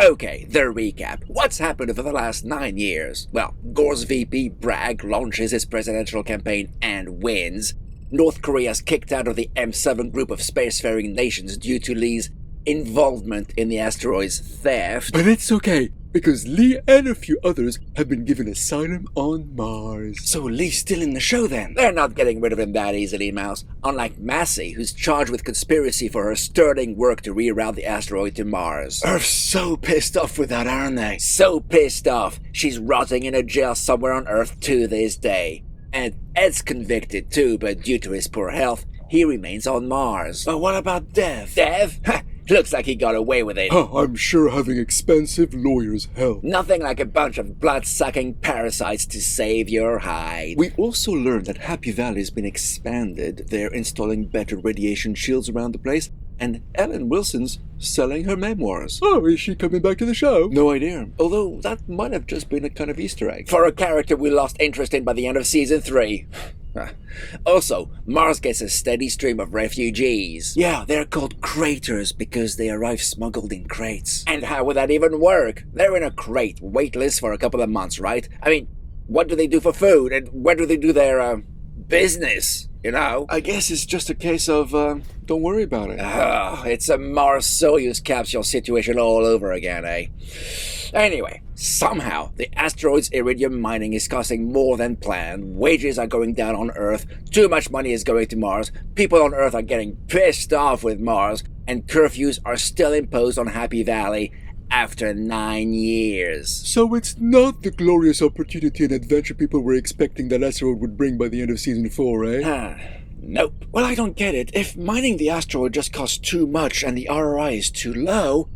Okay, the recap. What's happened over the last 9 years? Well, Gore's VP Bragg launches his presidential campaign and wins. North Korea's kicked out of the M7 group of spacefaring nations due to Lee's involvement in the asteroid's theft. But it's okay, because Lee and a few others have been given asylum on Mars. So Lee's still in the show then? They're not getting rid of him that easily, Mouse. Unlike Massey, who's charged with conspiracy for her sterling work to reroute the asteroid to Mars. Earth's so pissed off with that, aren't they? So pissed off, she's rotting in a jail somewhere on Earth to this day. And Ed's convicted too, but due to his poor health, he remains on Mars. But what about Dev? Dev? Looks like he got away with it. I'm sure having expensive lawyers help. Nothing like a bunch of blood-sucking parasites to save your hide. We also learned that Happy Valley's been expanded. They're installing better radiation shields around the place, and Ellen Wilson's selling her memoirs. Oh, is she coming back to the show? No idea. Although that might have just been a kind of Easter egg. For a character we lost interest in by the end of season 3. Also, Mars gets a steady stream of refugees. Yeah, they're called craters because they arrive smuggled in crates. And how would that even work? They're in a crate, weightless for a couple of months, right? I mean, what do they do for food? And where do they do their, business? You know? I guess it's just a case of, don't worry about it. It's a Mars Soyuz capsule situation all over again, eh? Anyway, somehow, the asteroid's iridium mining is costing more than planned, wages are going down on Earth, too much money is going to Mars, people on Earth are getting pissed off with Mars, and curfews are still imposed on Happy Valley after 9 years. So it's not the glorious opportunity and adventure people were expecting that asteroid would bring by the end of season 4, eh? Nope. Well, I don't get it. If mining the asteroid just costs too much and the ROI is too low,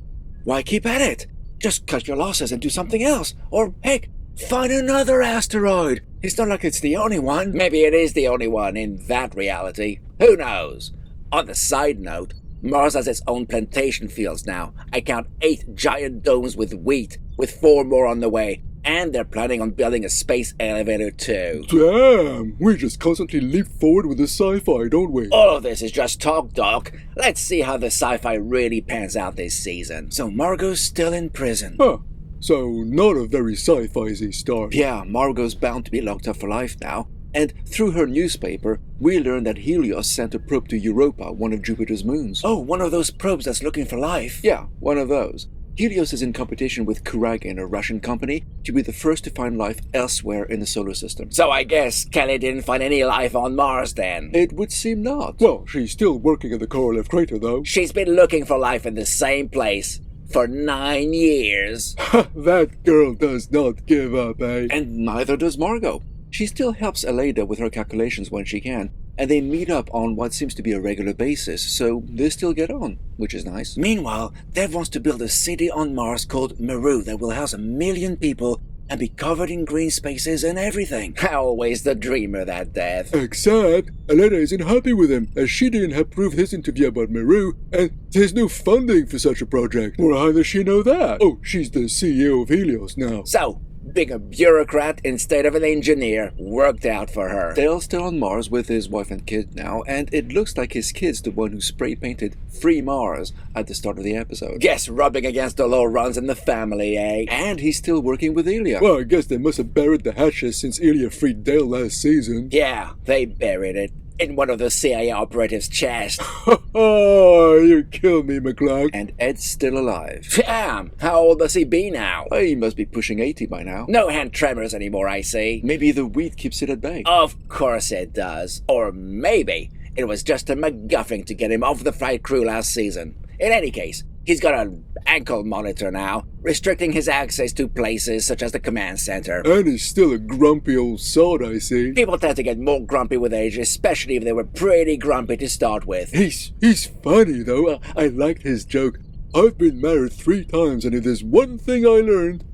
why keep at it? Just cut your losses and do something else. Or, heck, find another asteroid. It's not like it's the only one. Maybe it is the only one in that reality. Who knows? On the side note, Mars has its own plantation fields now. I count 8 giant domes with wheat, with 4 more on the way. And they're planning on building a space elevator too. Damn! We just constantly leap forward with the sci-fi, don't we? All of this is just talk, Doc. Let's see how the sci-fi really pans out this season. So Margot's still in prison. Huh. So not a very sci-fi-y start. Yeah, Margot's bound to be locked up for life now. And through her newspaper, we learned that Helios sent a probe to Europa, one of Jupiter's moons. Oh, one of those probes that's looking for life? Yeah, one of those. Helios is in competition with Kuragin, a Russian company, to be the first to find life elsewhere in the solar system. So I guess Kelly didn't find any life on Mars then? It would seem not. Well, she's still working at the Korolev crater, though. She's been looking for life in the same place for 9 years. That girl does not give up, eh? And neither does Margot. She still helps Aleida with her calculations when she can, and they meet up on what seems to be a regular basis, so they still get on, which is nice. Meanwhile, Dev wants to build a city on Mars called Meru that will house 1 million people and be covered in green spaces and everything. Always the dreamer, that Dev. Except, Aleida isn't happy with him, as she didn't approve his interview about Meru, and there's no funding for such a project. Or how does she know that? Oh, she's the CEO of Helios now. So, being a bureaucrat instead of an engineer worked out for her. Dale's still on Mars with his wife and kid now, and it looks like his kid's the one who spray-painted Free Mars at the start of the episode. Guess rubbing against the law runs in the family, eh? And he's still working with Ilya. Well, I guess they must have buried the hatches since Ilya freed Dale last season. Yeah, they buried it. In one of the CIA operatives' chests. Oh, you kill me, McCluck. And Ed's still alive. Damn! How old does he be now? He must be pushing 80 by now. No hand tremors anymore, I see. Maybe the wheat keeps it at bay. Of course it does. Or maybe it was just a MacGuffin to get him off the flight crew last season. In any case, he's got an ankle monitor now, restricting his access to places such as the command center. And he's still a grumpy old sod, I see. People tend to get more grumpy with age, especially if they were pretty grumpy to start with. He's funny, though. I liked his joke. I've been married 3 times, and if there's one thing I learned,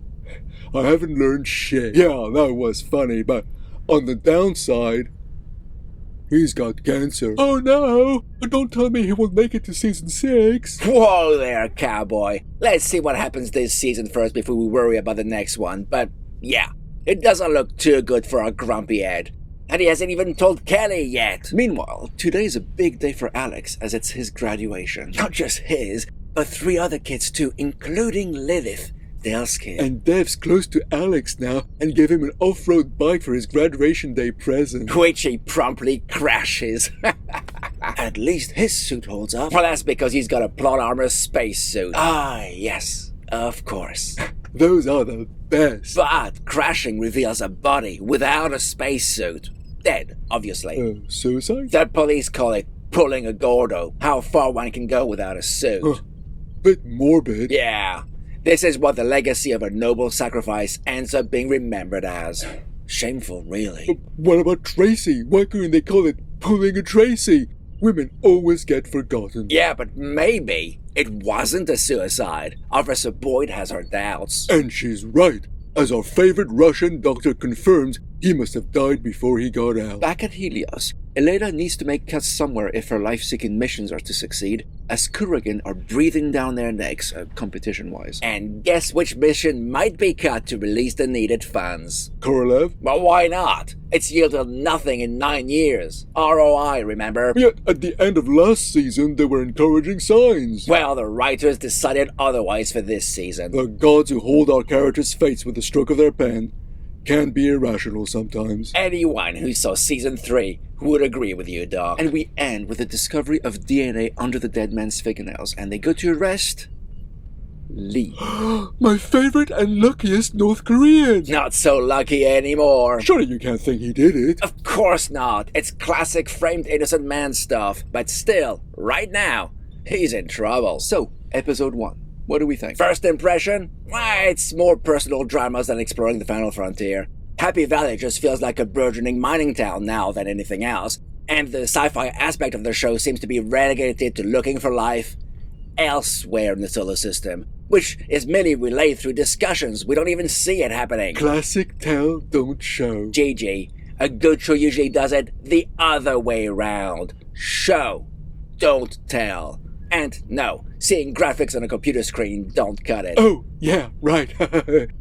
I haven't learned shit. Yeah, that was funny, but on the downside, he's got cancer. Oh no! Don't tell me he won't make it to season 6. Whoa there, cowboy. Let's see what happens this season first before we worry about the next one. But yeah, it doesn't look too good for our grumpy Ed. And he hasn't even told Kelly yet. Meanwhile, today's a big day for Alex as it's his graduation. Not just his, but 3 other kids too, including Lilith, Dale's kid. And Dev's close to Alex now and gave him an off-road bike for his graduation day present. Which he promptly crashes. At least his suit holds up. Well, that's because he's got a plot armor spacesuit. Ah, yes, of course. Those are the best. But crashing reveals a body without a spacesuit. Dead, obviously. Suicide? The police call it pulling a Gordo. How far one can go without a suit. Bit morbid. Yeah. This is what the legacy of a noble sacrifice ends up being remembered as. Shameful, really. But what about Tracy? Why couldn't they call it pulling a Tracy? Women always get forgotten. Yeah, but maybe it wasn't a suicide. Officer Boyd has her doubts. And she's right. As our favorite Russian doctor confirms, he must have died before he got out. Back at Helios, Elena needs to make cuts somewhere if her life-seeking missions are to succeed, as Kurgan are breathing down their necks, competition-wise. And guess which mission might be cut to release the needed funds? Korolev? Well, why not? It's yielded nothing in 9 years. ROI, remember? Yet, at the end of last season, there were encouraging signs. Well, the writers decided otherwise for this season. The gods who hold our characters' fates with the stroke of their pen can be irrational sometimes. Anyone who saw Season 3 would agree with you, Doc. And we end with the discovery of DNA under the dead man's fingernails, and they go to arrest Lee. My favorite and luckiest North Korean! Not so lucky anymore. Surely you can't think he did it. Of course not. It's classic framed innocent man stuff. But still, right now, he's in trouble. So, episode 1. What do we think? First impression? It's more personal dramas than exploring the final frontier. Happy Valley just feels like a burgeoning mining town now than anything else. And the sci-fi aspect of the show seems to be relegated to looking for life elsewhere in the solar system, which is merely relayed through discussions. We don't even see it happening. Classic tell, don't show. GG. A good show usually does it the other way round. Show, don't tell. And no, seeing graphics on a computer screen don't cut it. Oh, yeah, right.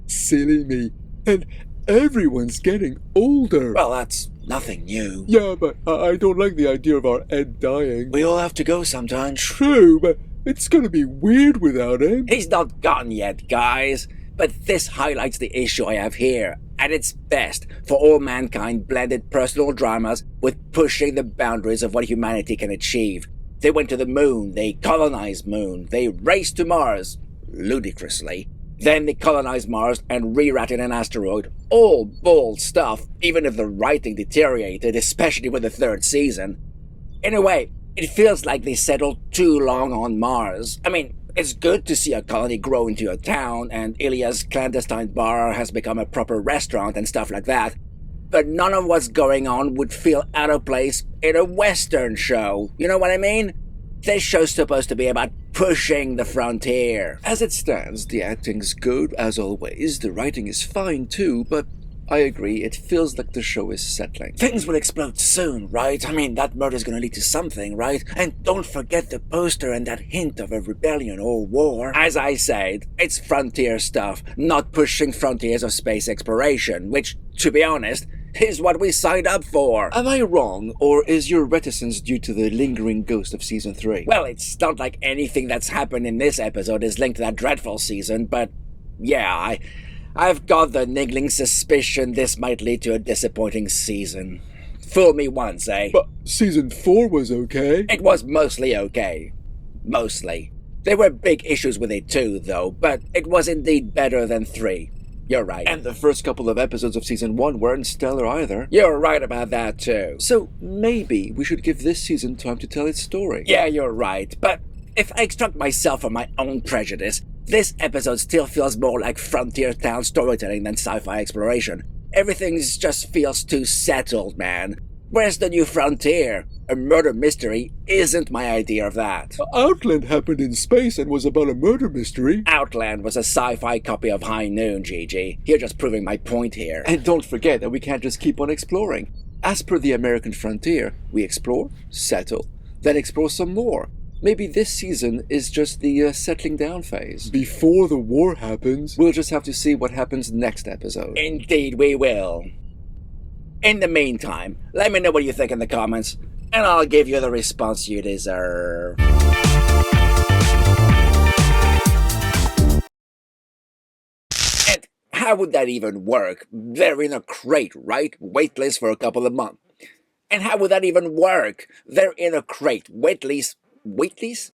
Silly me. And everyone's getting older. Well, that's nothing new. Yeah, but I don't like the idea of our Ed dying. We all have to go sometimes. True, but it's gonna be weird without him. He's not gone yet, guys. But this highlights the issue I have here. At its best, for all mankind blended personal dramas with pushing the boundaries of what humanity can achieve. They went to the moon, they colonized moon, they raced to Mars, ludicrously. Then they colonized Mars and re-ratted an asteroid. All bold stuff, even if the writing deteriorated, especially with the 3rd season. In a way, it feels like they settled too long on Mars. I mean, it's good to see a colony grow into a town, and Ilya's clandestine bar has become a proper restaurant and stuff like that. But none of what's going on would feel out of place in a Western show. You know what I mean? This show's supposed to be about pushing the frontier. As it stands, the acting's good, as always. The writing is fine, too, but I agree, it feels like the show is settling. Things will explode soon, right? I mean, that murder's gonna lead to something, right? And don't forget the poster and that hint of a rebellion or war. As I said, it's frontier stuff, not pushing frontiers of space exploration, which, to be honest, is what we signed up for. Am I wrong, or is your reticence due to the lingering ghost of Season 3? Well, it's not like anything that's happened in this episode is linked to that dreadful season, but yeah, I've got the niggling suspicion this might lead to a disappointing season. Fool me once, eh? But Season 4 was okay. It was mostly okay. Mostly. There were big issues with it too, though, but it was indeed better than 3. You're right. And the first couple of episodes of Season 1 weren't stellar either. You're right about that too. So maybe we should give this season time to tell its story. Yeah, you're right, but if I extract myself from my own prejudice, this episode still feels more like frontier town storytelling than sci-fi exploration. Everything just feels too settled, man. Where's the new frontier? A murder mystery isn't my idea of that. Outland happened in space and was about a murder mystery. Outland was a sci-fi copy of High Noon, Gigi. You're just proving my point here. And don't forget that we can't just keep on exploring. As per the American frontier, we explore, settle, then explore some more. Maybe this season is just the settling down phase. Before the war happens, we'll just have to see what happens next episode. Indeed we will. In the meantime, let me know what you think in the comments, and I'll give you the response you deserve. how would that even work? They're in a crate, right? Weightless for a couple of months. And how would that even work? They're in a crate, weightless. Weightless?